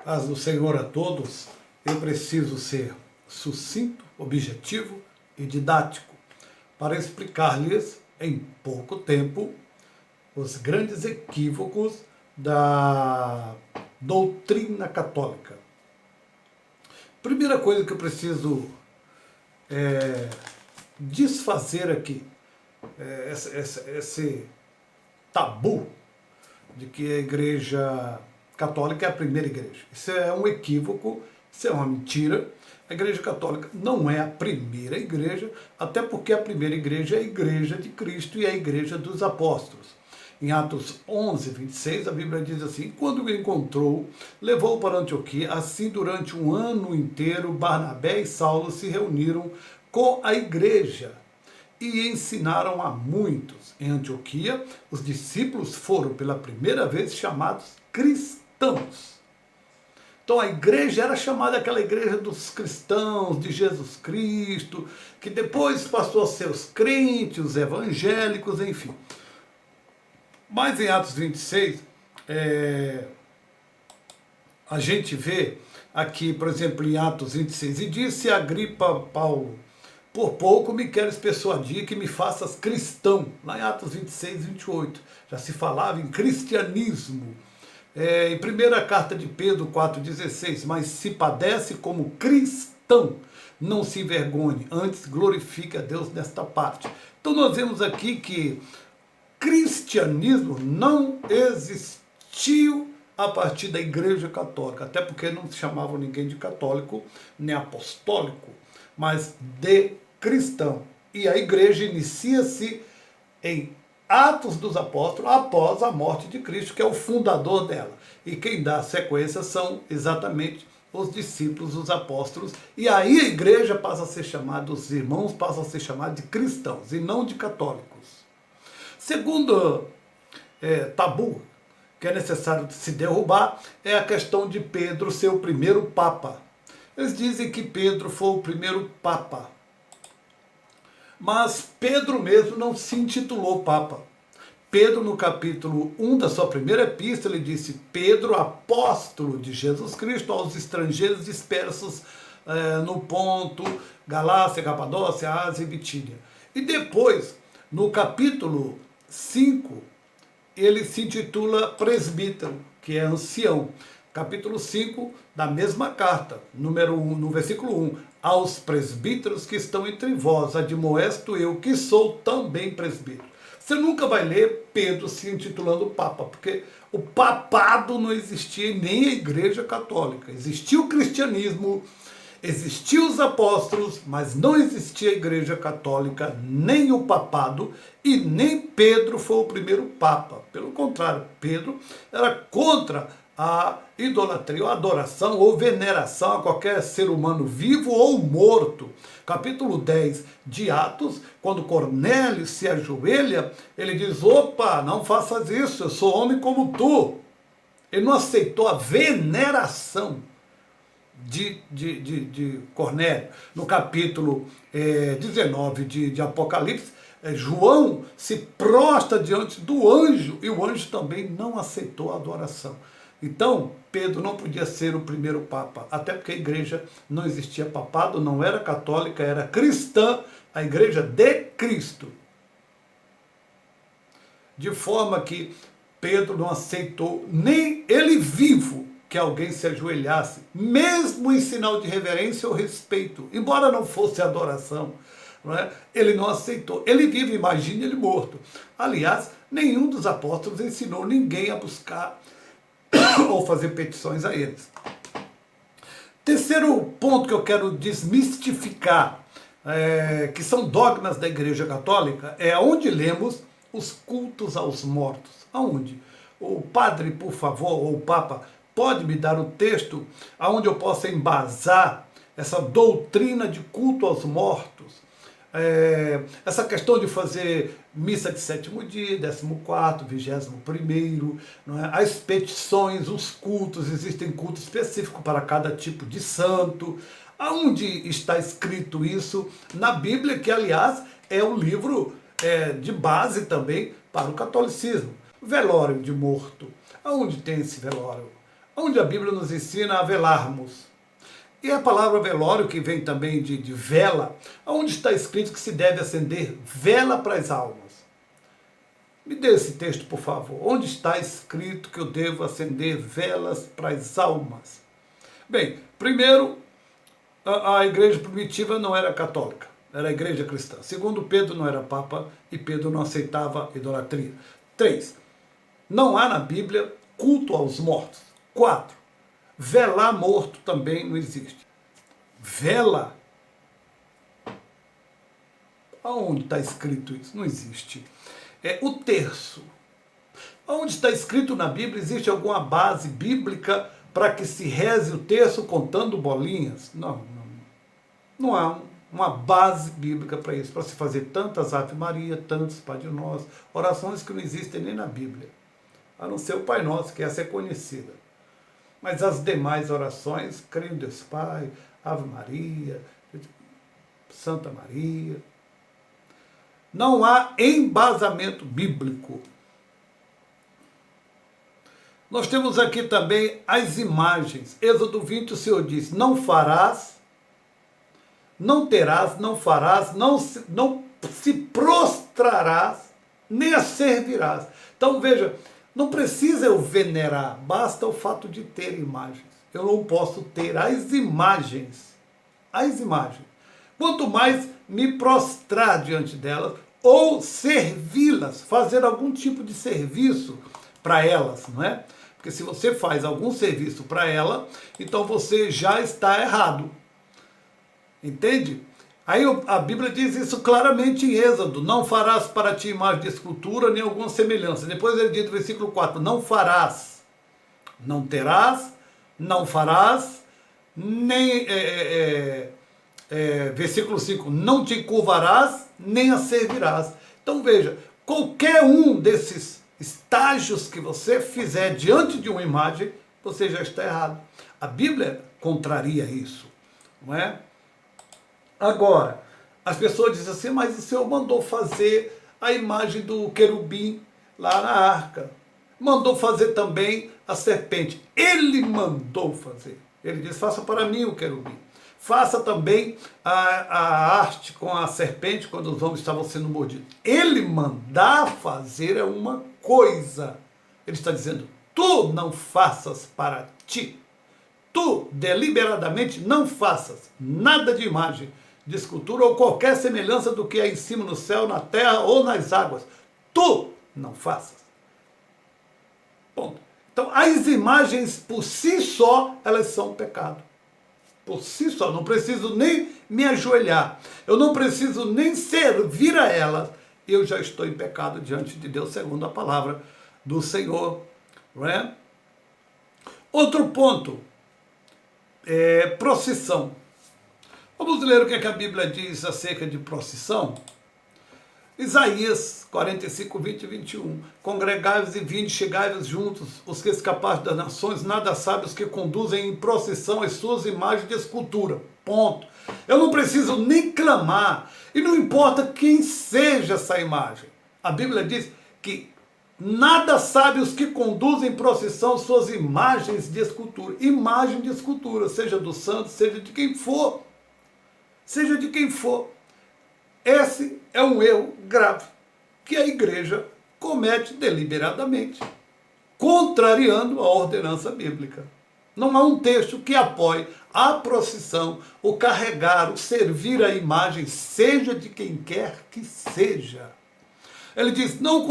Paz do Senhor a todos. Eu preciso ser sucinto, objetivo e didático para explicar-lhes em pouco tempo os grandes equívocos da doutrina católica. Primeira coisa que eu preciso desfazer aqui, esse tabu de que a Igreja Católica é a primeira igreja. Isso é um equívoco, isso é uma mentira. A Igreja Católica não é a primeira igreja, até porque a primeira igreja é a Igreja de Cristo e é a Igreja dos Apóstolos. Em Atos 11, 26, a Bíblia diz assim: quando o encontrou, levou para Antioquia. Assim, durante um ano inteiro, Barnabé e Saulo se reuniram com a igreja e ensinaram a muitos. Em Antioquia, os discípulos foram pela primeira vez chamados cristãos. Então a igreja era chamada aquela igreja dos cristãos, de Jesus Cristo, que depois passou a ser os crentes, os evangélicos, enfim. Mas em Atos 26, a gente vê aqui, por exemplo, em Atos 26, e disse Agripa a Paulo: por pouco me queres persuadir que me faças cristão. Lá em Atos 26, 28, já se falava em cristianismo. Em primeira carta de Pedro 4,16, mas se padece como cristão, não se envergonhe, antes glorifique a Deus nesta parte. Então nós vemos aqui que cristianismo não existiu a partir da Igreja Católica, até porque não chamavam ninguém de católico, nem apostólico, mas de cristão. E a igreja inicia-se em Atos dos Apóstolos, após a morte de Cristo, que é o fundador dela. E quem dá a sequência são exatamente os discípulos, os apóstolos. E aí a igreja passa a ser chamada, os irmãos passam a ser chamados de cristãos e não de católicos. Segundo tabu que é necessário se derrubar é a questão de Pedro ser o primeiro papa. Eles dizem que Pedro foi o primeiro papa. Mas Pedro mesmo não se intitulou papa. Pedro, no capítulo 1 da sua primeira epístola, ele disse: Pedro, apóstolo de Jesus Cristo, aos estrangeiros dispersos no Ponto, Galácia, Capadócia, Ásia e Bitínia. E depois, no capítulo 5, ele se intitula presbítero, que é ancião. Capítulo 5 da mesma carta, número 1, no versículo 1, aos presbíteros que estão entre vós, admoesto eu, que sou também presbítero. Você nunca vai ler Pedro se intitulando papa, porque o papado não existia nem a Igreja Católica. Existia o cristianismo, existiam os apóstolos, mas não existia a Igreja Católica, nem o papado, e nem Pedro foi o primeiro papa. Pelo contrário, Pedro era contra a idolatria, ou adoração, ou veneração a qualquer ser humano vivo ou morto. Capítulo 10 de Atos, quando Cornélio se ajoelha, ele diz: opa, não faças isso, eu sou homem como tu. Ele não aceitou a veneração de Cornélio. No capítulo 19 de Apocalipse, João se prostra diante do anjo, e o anjo também não aceitou a adoração. Então, Pedro não podia ser o primeiro papa, até porque a igreja não existia papado, não era católica, era cristã, a igreja de Cristo. De forma que Pedro não aceitou, nem ele vivo, que alguém se ajoelhasse, mesmo em sinal de reverência ou respeito, embora não fosse adoração, não é? Ele não aceitou. Ele vive, imagine ele morto. Aliás, nenhum dos apóstolos ensinou ninguém a buscar ou fazer petições a eles. Terceiro ponto que eu quero desmistificar, que são dogmas da Igreja Católica, é onde lemos os cultos aos mortos. Aonde? O padre, por favor, ou o Papa, pode me dar o texto aonde eu possa embasar essa doutrina de culto aos mortos? Essa questão de fazer missa de sétimo dia, 14º, 21º, não é? As petições, os cultos, existem cultos específicos para cada tipo de santo. Aonde está escrito isso? Na Bíblia, que aliás é um livro de base também para o catolicismo. Velório de morto. Aonde tem esse velório? onde a Bíblia nos ensina a velarmos. E a palavra velório, que vem também de vela, onde está escrito que se deve acender vela para as almas. Me dê esse texto, por favor. Onde está escrito que eu devo acender velas para as almas? Bem, primeiro, a igreja primitiva não era católica, era a igreja cristã. Segundo, Pedro não era papa e Pedro não aceitava idolatria. 3. Não há na Bíblia culto aos mortos. 4. Velar morto também não existe. Vela? Aonde está escrito isso? Não existe. O terço. Onde está escrito na Bíblia, existe alguma base bíblica para que se reze o terço contando bolinhas? Não há uma base bíblica para isso, para se fazer tantas Ave Maria, tantos Pai Nosso, orações que não existem nem na Bíblia, a não ser o Pai Nosso, que essa é conhecida. Mas as demais orações, creio em Deus Pai, Ave Maria, Santa Maria, não há embasamento bíblico. Nós temos aqui também as imagens. Êxodo 20, o Senhor diz, não farás, não terás, não farás, não se prostrarás, nem a servirás. Então veja, não precisa eu venerar, basta o fato de ter imagens. Eu não posso ter as imagens. As imagens. Quanto mais me prostrar diante delas, ou servi-las, fazer algum tipo de serviço para elas, não é? Porque se você faz algum serviço para ela, então você já está errado. Entende? Aí a Bíblia diz isso claramente em Êxodo, não farás para ti imagem de escultura, nem alguma semelhança. Depois ele diz no versículo 4, não farás, não terás, não farás, nem, versículo 5, não te curvarás, nem a servirás. Então veja, qualquer um desses estágios que você fizer diante de uma imagem, você já está errado. A Bíblia contraria isso, não é? Agora, as pessoas dizem assim, mas o Senhor mandou fazer a imagem do querubim lá na arca. Mandou fazer também a serpente. Ele mandou fazer. Ele diz, faça para mim o querubim. Faça também a arte com a serpente quando os homens estavam sendo mordidos. Ele mandar fazer é uma coisa. Ele está dizendo, tu não faças para ti. Tu, deliberadamente, não faças nada de imagem, de escultura ou qualquer semelhança do que é em cima no céu, na terra ou nas águas. Tu não faças. Ponto. Então, as imagens por si só, elas são pecado. Por si só, não preciso nem me ajoelhar. Eu não preciso nem servir a elas. Eu já estou em pecado diante de Deus, segundo a palavra do Senhor. Não é? Outro ponto. Procissão. Vamos ler o que a Bíblia diz acerca de procissão? Isaías 45, 20 e 21. Congregai-vos e vinde, chegai-vos juntos, os que escaparam das nações, nada sabem os que conduzem em procissão as suas imagens de escultura. Ponto. Eu não preciso nem clamar, e não importa quem seja essa imagem. A Bíblia diz que nada sabe os que conduzem em procissão suas imagens de escultura. Imagem de escultura, seja do santo, seja de quem for. Seja de quem for. Esse é um erro grave que a igreja comete deliberadamente, contrariando a ordenança bíblica. Não há um texto que apoie a procissão, o carregar, o servir a imagem, seja de quem quer que seja. Ele diz, não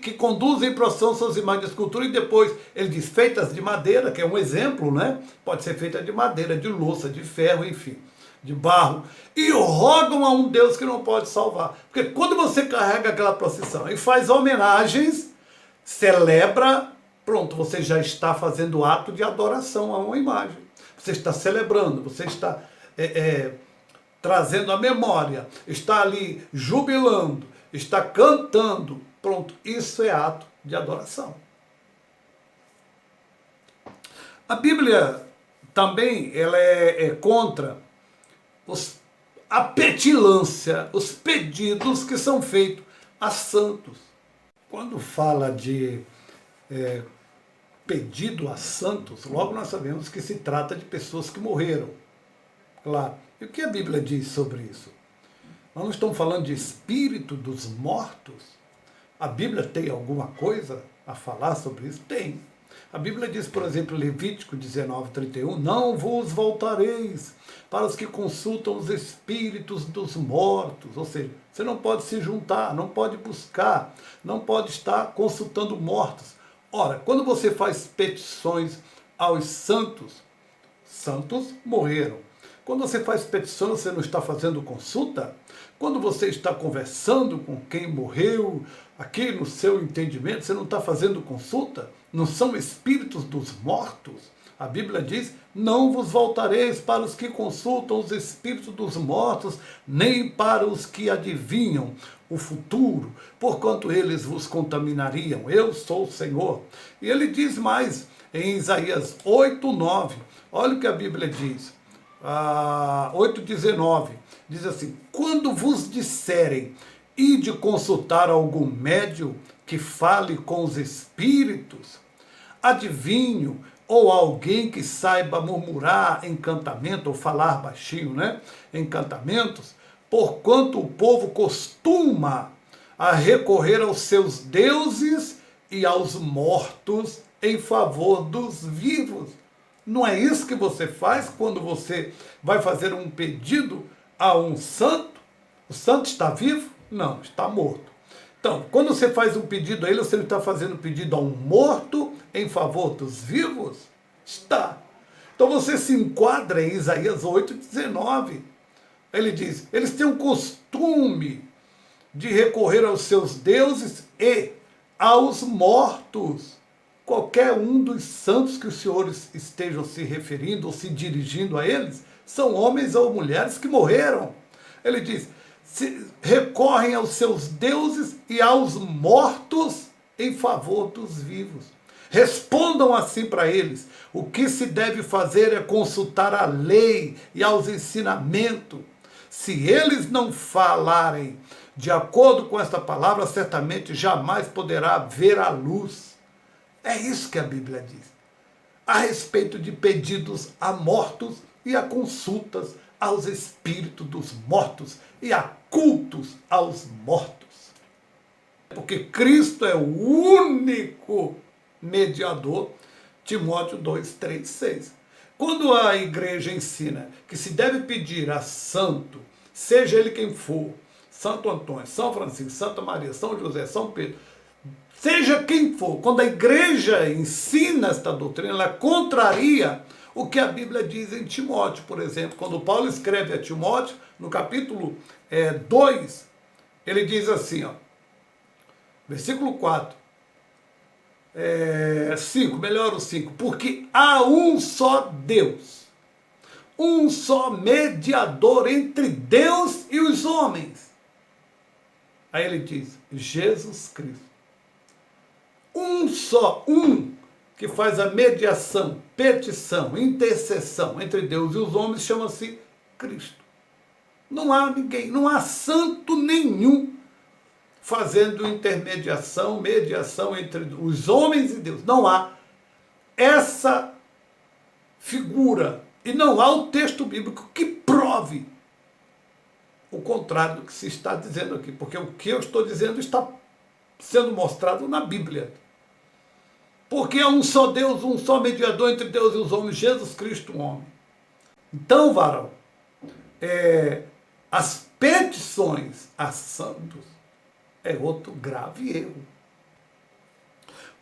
que conduzem em procissão suas imagens de escultura, e depois ele diz, feitas de madeira, que é um exemplo, né? Pode ser feita de madeira, de louça, de ferro, enfim, de barro, e rogam a um Deus que não pode salvar. Porque quando você carrega aquela procissão e faz homenagens, celebra, pronto, você já está fazendo ato de adoração a uma imagem. Você está celebrando, você está trazendo a memória, está ali jubilando, está cantando, pronto, isso é ato de adoração. A Bíblia também ela é contra a petilância, os pedidos que são feitos a santos. Quando fala de pedido a santos, logo nós sabemos que se trata de pessoas que morreram. Claro. E o que a Bíblia diz sobre isso? Nós não estamos falando de espírito dos mortos? A Bíblia tem alguma coisa a falar sobre isso? Tem. A Bíblia diz, por exemplo, Levítico 19:31, não vos voltareis para os que consultam os espíritos dos mortos. Ou seja, você não pode se juntar, não pode buscar, não pode estar consultando mortos. Ora, quando você faz petições aos santos, santos morreram. Quando você faz petições, você não está fazendo consulta? Quando você está conversando com quem morreu, aqui no seu entendimento, você não está fazendo consulta? Não são espíritos dos mortos? A Bíblia diz, não vos voltareis para os que consultam os espíritos dos mortos, nem para os que adivinham o futuro, porquanto eles vos contaminariam. Eu sou o Senhor. E ele diz mais, em Isaías 8:9, olha o que a Bíblia diz, 8:19, diz assim, quando vos disserem, ide consultar algum médium que fale com os espíritos, adivinho, ou alguém que saiba murmurar encantamento, ou falar baixinho, né? Encantamentos, porquanto o povo costuma a recorrer aos seus deuses e aos mortos em favor dos vivos. Não é isso que você faz quando você vai fazer um pedido a um santo? O santo está vivo? Não, está morto. Então, quando você faz um pedido a ele, você não está fazendo um pedido a um morto em favor dos vivos? Está. Então você se enquadra em Isaías 8:19. Ele diz, eles têm um costume de recorrer aos seus deuses e aos mortos. Qualquer um dos santos que os senhores estejam se referindo ou se dirigindo a eles, são homens ou mulheres que morreram. Ele diz, recorrem aos seus deuses e aos mortos em favor dos vivos. Respondam assim para eles, o que se deve fazer é consultar a lei e aos ensinamentos. Se eles não falarem de acordo com esta palavra, certamente jamais poderá ver a luz. É isso que a Bíblia diz, a respeito de pedidos a mortos e a consultas aos espíritos dos mortos e a cultos aos mortos. Porque Cristo é o único mediador, Timóteo 2:3-6. Quando a igreja ensina que se deve pedir a santo, seja ele quem for, Santo Antônio, São Francisco, Santa Maria, São José, São Pedro, seja quem for, quando a igreja ensina esta doutrina, ela contraria o que a Bíblia diz em Timóteo, por exemplo. Quando Paulo escreve a Timóteo, no capítulo 2, ele diz assim, ó, versículo 4, 5, melhor o 5, porque há um só Deus, um só mediador entre Deus e os homens. Aí ele diz, Jesus Cristo. Um só, que faz a mediação, petição, intercessão entre Deus e os homens, chama-se Cristo. Não há ninguém, não há santo nenhum fazendo intermediação, mediação entre os homens e Deus. Não há essa figura e não há o texto bíblico que prove o contrário do que se está dizendo aqui, porque o que eu estou dizendo está sendo mostrado na Bíblia. Porque é um só Deus, um só mediador entre Deus e os homens, Jesus Cristo, o homem. Então, varão, as petições a santos é outro grave erro.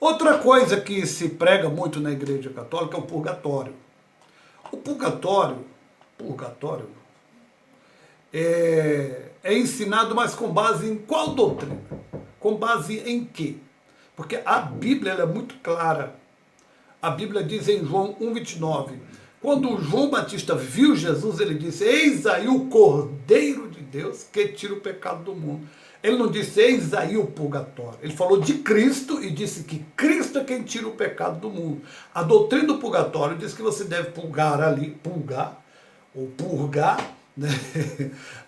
Outra coisa que se prega muito na Igreja Católica é o purgatório. O purgatório é ensinado, mas com base em qual doutrina? Com base em quê? Porque a Bíblia ela é muito clara. A Bíblia diz em João 1:29, quando João Batista viu Jesus, ele disse, eis aí o Cordeiro de Deus que tira o pecado do mundo. Ele não disse, eis aí o purgatório. Ele falou de Cristo e disse que Cristo é quem tira o pecado do mundo. A doutrina do purgatório diz que você deve purgar, né?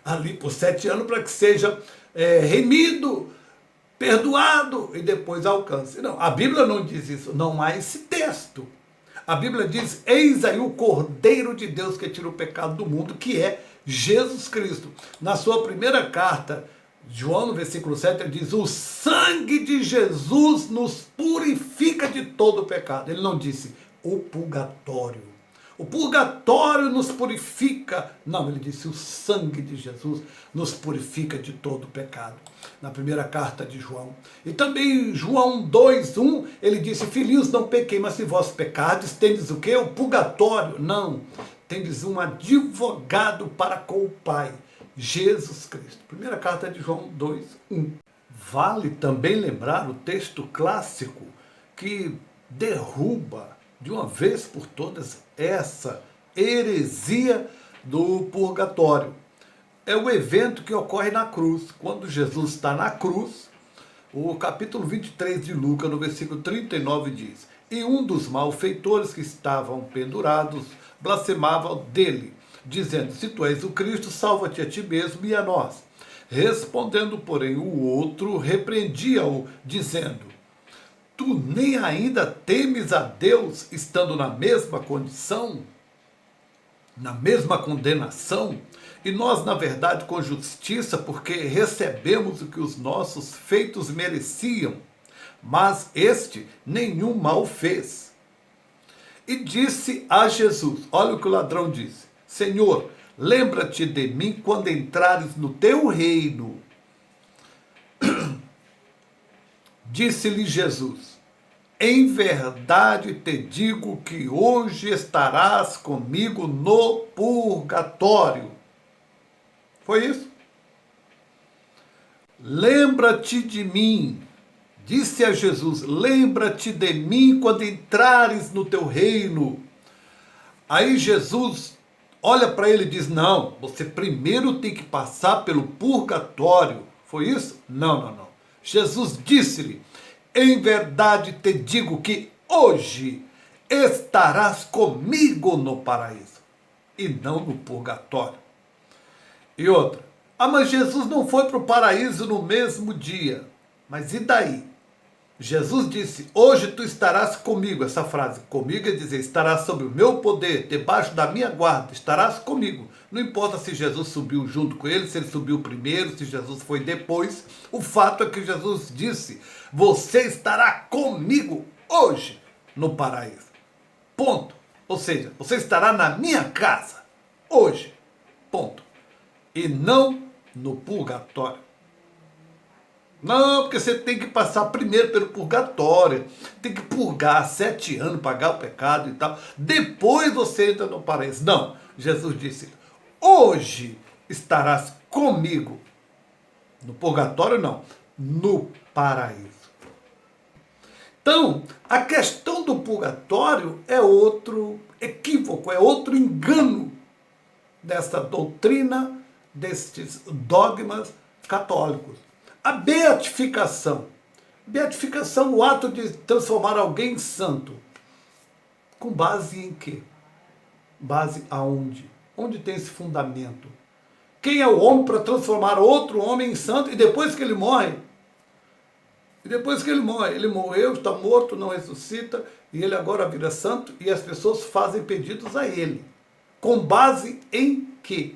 ali por 7 anos para que seja remido perdoado e depois alcance. Não, a Bíblia não diz isso, não há esse texto. A Bíblia diz, eis aí o Cordeiro de Deus que tira o pecado do mundo, que é Jesus Cristo. Na sua primeira carta, João, no versículo 7, ele diz, o sangue de Jesus nos purifica de todo o pecado. Ele não disse o purgatório. O purgatório nos purifica. Não, ele disse, o sangue de Jesus nos purifica de todo o pecado. Na primeira carta de João. E também João 2:1, ele disse, filhinhos, não pequei, mas se vós pecardes, tendes o quê? O purgatório. Não, tendes um advogado para com o Pai, Jesus Cristo. Primeira carta de João 2:1. Vale também lembrar o texto clássico que derruba de uma vez por todas essa heresia do purgatório. É o evento que ocorre na cruz. Quando Jesus está na cruz, o capítulo 23 de Lucas, no versículo 39, diz, e um dos malfeitores que estavam pendurados blasfemava dele, dizendo, se tu és o Cristo, salva-te a ti mesmo e a nós. Respondendo, porém, o outro repreendia-o, dizendo, tu nem ainda temes a Deus, estando na mesma condição, na mesma condenação, e nós, na verdade, com justiça, porque recebemos o que os nossos feitos mereciam, mas este nenhum mal fez. E disse a Jesus, olha o que o ladrão disse, Senhor, lembra-te de mim quando entrares no teu reino. Disse-lhe Jesus, em verdade te digo que hoje estarás comigo no purgatório. Foi isso? Lembra-te de mim, disse a Jesus, lembra-te de mim quando entrares no teu reino. Aí Jesus olha para ele e diz, não, você primeiro tem que passar pelo purgatório. Foi isso? Não. Jesus disse-lhe, em verdade te digo que hoje estarás comigo no paraíso e não no purgatório. E outra, mas Jesus não foi para o paraíso no mesmo dia. Mas e daí? Jesus disse, hoje tu estarás comigo. Essa frase, comigo, é dizer, estarás sob o meu poder, debaixo da minha guarda, estarás comigo. Não importa se Jesus subiu junto com ele, se ele subiu primeiro, se Jesus foi depois. O fato é que Jesus disse, você estará comigo hoje no paraíso. Ponto. Ou seja, você estará na minha casa hoje. Ponto. E não no purgatório. Não, porque você tem que passar primeiro pelo purgatório, tem que purgar 7 anos, pagar o pecado e tal, depois você entra no paraíso. Não, Jesus disse, hoje estarás comigo, no purgatório não, no paraíso. Então, a questão do purgatório é outro equívoco, é outro engano dessa doutrina, destes dogmas católicos. A beatificação. Beatificação, o ato de transformar alguém em santo. Com base em quê? Base aonde? Onde tem esse fundamento? Quem é o homem para transformar outro homem em santo e depois que ele morre? E depois que ele morre, ele morreu, está morto, não ressuscita, e ele agora vira santo e as pessoas fazem pedidos a ele. Com base em quê?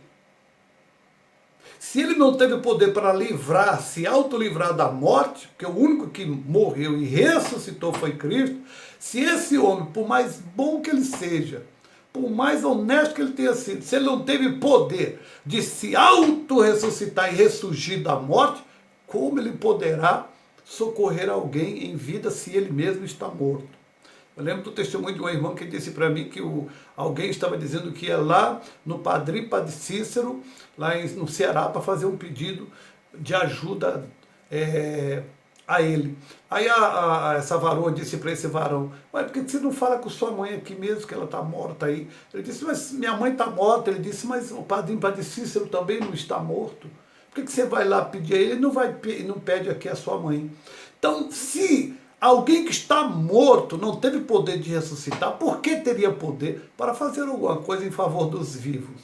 Se ele não teve poder para livrar, se autolivrar da morte, porque o único que morreu e ressuscitou foi Cristo, se esse homem, por mais bom que ele seja, por mais honesto que ele tenha sido, se ele não teve poder de se auto-ressuscitar e ressurgir da morte, como ele poderá socorrer alguém em vida se ele mesmo está morto? Eu lembro do testemunho de uma irmã que disse para mim que alguém estava dizendo que ia lá no Padre Cícero, lá no Ceará, para fazer um pedido de ajuda a ele. Aí essa varoa disse para esse varão, mas por que você não fala com sua mãe aqui mesmo, que ela está morta aí? Ele disse, mas minha mãe está morta. Ele disse, mas o Padre Cícero também não está morto. Por que você vai lá pedir a ele? Ele não pede aqui a sua mãe. Então, se alguém que está morto não teve poder de ressuscitar, por que teria poder para fazer alguma coisa em favor dos vivos?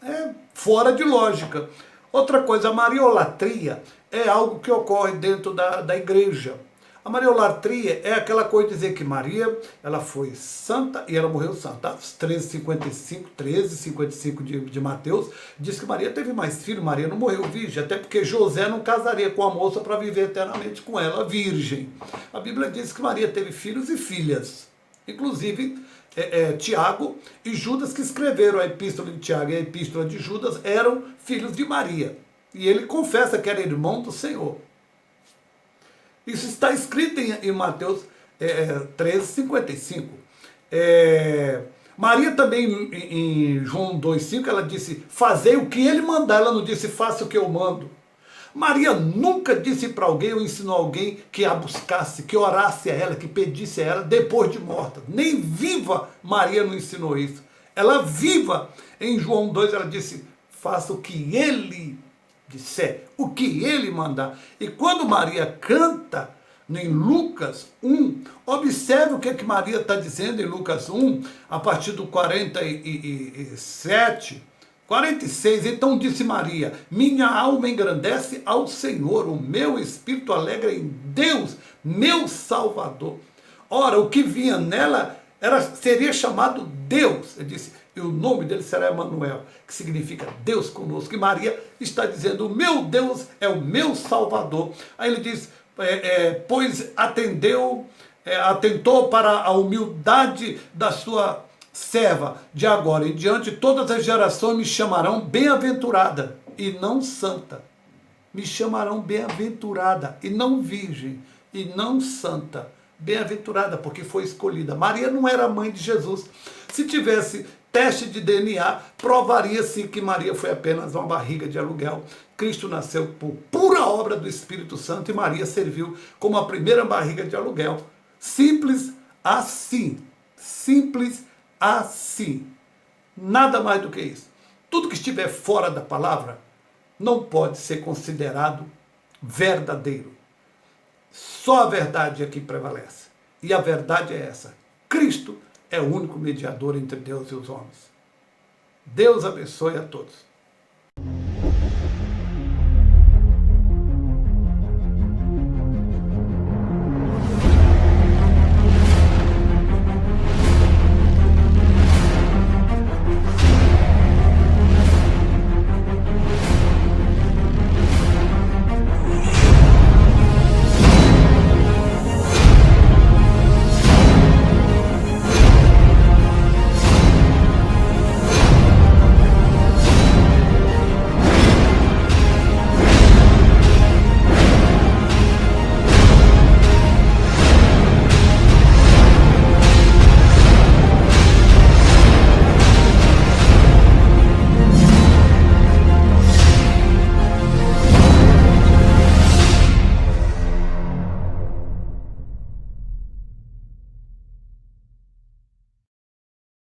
É fora de lógica. Outra coisa, a mariolatria é algo que ocorre dentro da igreja. A mariolatria é aquela coisa de dizer que Maria, ela foi santa e ela morreu santa. 13,55 de Mateus, diz que Maria teve mais filho, Maria não morreu virgem, até porque José não casaria com a moça para viver eternamente com ela virgem. A Bíblia diz que Maria teve filhos e filhas, inclusive Tiago e Judas, que escreveram a epístola de Tiago e a epístola de Judas, eram filhos de Maria. E ele confessa que era irmão do Senhor. Isso está escrito em Mateus 13,55. Maria também, em João 2,5, ela disse, fazei o que ele mandar, ela não disse, faça o que eu mando. Maria nunca disse para alguém ou ensinou alguém que a buscasse, que orasse a ela, que pedisse a ela depois de morta. Nem viva Maria não ensinou isso. Ela viva, em João 2, ela disse, faça o que ele disser, o que ele mandar. E quando Maria canta em Lucas 1, observe o que Maria está dizendo em Lucas 1, a partir do 47, 46, então disse Maria, minha alma engrandece ao Senhor, o meu espírito alegra em Deus, meu Salvador. Ora, o que vinha nela seria chamado Deus. Ele disse, e o nome dele será Emanuel, que significa Deus conosco. E Maria está dizendo, o meu Deus é o meu Salvador. Aí ele diz, pois atentou para a humildade da sua serva, de agora em diante todas as gerações me chamarão bem-aventurada e não santa. Me chamarão bem-aventurada e não virgem e não santa. Bem-aventurada porque foi escolhida. Maria não era mãe de Jesus. Se tivesse teste de DNA, provaria-se que Maria foi apenas uma barriga de aluguel. Cristo nasceu por pura obra do Espírito Santo e Maria serviu como a primeira barriga de aluguel. Simples assim. Simples assim. Nada mais do que isso. Tudo que estiver fora da palavra não pode ser considerado verdadeiro. Só a verdade é que prevalece. E a verdade é essa. Cristo é o único mediador entre Deus e os homens. Deus abençoe a todos.